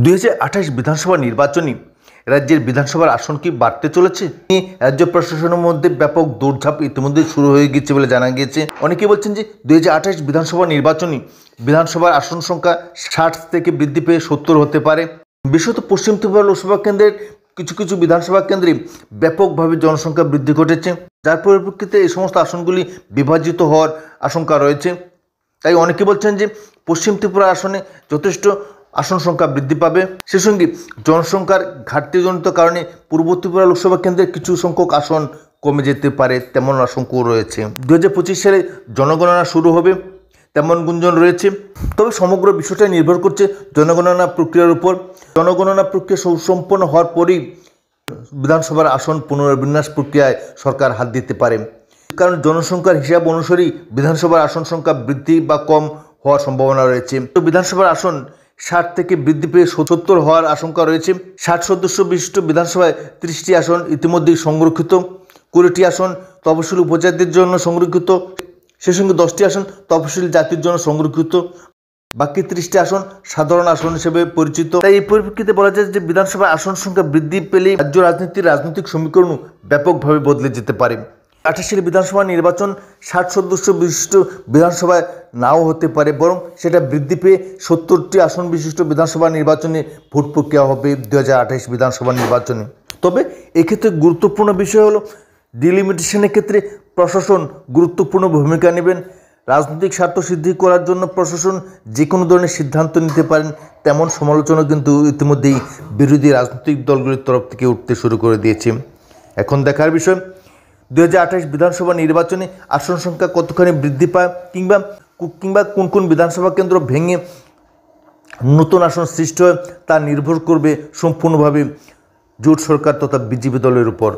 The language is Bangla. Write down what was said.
2028 বিধানসভা নির্বাচনী রাজ্যের বিধানসভার আসন কি বাড়তে চলেছে? রাজ্য প্রশাসনের মধ্যে ব্যাপক দৌড়ঝাঁপ ইতিমধ্যে শুরু হয়ে গেছে বলে জানা গিয়েছে। অনেকে বলছেন যে 2028 বিধানসভা নির্বাচনী বিধানসভার আসন সংখ্যা 60 থেকে বৃদ্ধি পেয়ে 70 হতে পারে। বিশেষত পশ্চিম ত্রিপুরা লোকসভা কেন্দ্রের কিছু কিছু বিধানসভা কেন্দ্রে ব্যাপকভাবে জনসংখ্যা বৃদ্ধি ঘটেছে, যার পরিপ্রেক্ষিতে এই সমস্ত আসনগুলি বিভাজিত হওয়ার আশঙ্কা রয়েছে। তাই অনেকে বলছেন যে পশ্চিম ত্রিপুরা আসনে যথেষ্ট আসন সংখ্যা বৃদ্ধি পাবে। সে সঙ্গে জনসংখ্যার ঘাটতিজনিত কারণে পূর্ব ত্রিপুরা লোকসভা কেন্দ্রের কিছু সংখ্যক আসন কমে যেতে পারে, তেমন আশঙ্কাও রয়েছে। 2025 সালে জনগণনা শুরু হবে তেমন গুঞ্জন রয়েছে। তবে সমগ্র বিষয়টা নির্ভর করছে জনগণনা প্রক্রিয়ার উপর। জনগণনা প্রক্রিয়া সুসম্পন্ন হওয়ার পরেই বিধানসভার আসন পুনর্বিন্যাস প্রক্রিয়ায় সরকার হাত দিতে পারে, কারণ জনসংখ্যার হিসাব অনুসারেই বিধানসভার আসন সংখ্যা বৃদ্ধি বা কম হওয়ার সম্ভাবনা রয়েছে। তো বিধানসভার আসন 60 থেকে বৃদ্ধি পেয়ে 70 হওয়ার আশঙ্কা রয়েছে। 60 সদস্য বিশিষ্ট বিধানসভায় 30টি আসন ইতিমধ্যেই সংরক্ষিত, 20টি আসন তফসিলি উপজাতির জন্য সংরক্ষিত, সে সঙ্গে 10টি আসন তফসিলি জাতির জন্য সংরক্ষিত, বাকি 30টি আসন সাধারণ আসন হিসেবে পরিচিত। তাই এই পরিপ্রেক্ষিতে বলা যায় যে বিধানসভায় আসন সংখ্যা বৃদ্ধি পেলে রাজ্য রাজনৈতিক সমীকরণ ব্যাপকভাবে বদলে যেতে পারে। 28 বিধানসভা নির্বাচন 60 সদস্য বিশিষ্ট বিধানসভায় নাও হতে পারে, বরং সেটা বৃদ্ধি পেয়ে 70টি আসন বিশিষ্ট বিধানসভা নির্বাচনে ভোট প্রক্রিয়া হবে 2028 বিধানসভা নির্বাচনে। তবে এক্ষেত্রে গুরুত্বপূর্ণ বিষয় হলো ডিলিমিটেশনের ক্ষেত্রে প্রশাসন গুরুত্বপূর্ণ ভূমিকা নেবেন। রাজনৈতিক স্বার্থ সিদ্ধি করার জন্য প্রশাসন যে কোনো ধরনের সিদ্ধান্ত নিতে পারেন, তেমন সমালোচনা কিন্তু ইতিমধ্যেই বিরোধী রাজনৈতিক দলগুলির তরফ থেকে উঠতে শুরু করে দিয়েছে। এখন দেখার বিষয় 2028 বিধানসভা নির্বাচনে আসন সংখ্যা কতখানি বৃদ্ধি পায়, কিংবা কোন কোন বিধানসভা কেন্দ্র ভেঙে নতুন আসন সৃষ্টি হয়, তা নির্ভর করবে সম্পূর্ণভাবে জোট সরকার তথা বিজেপি দলের উপর।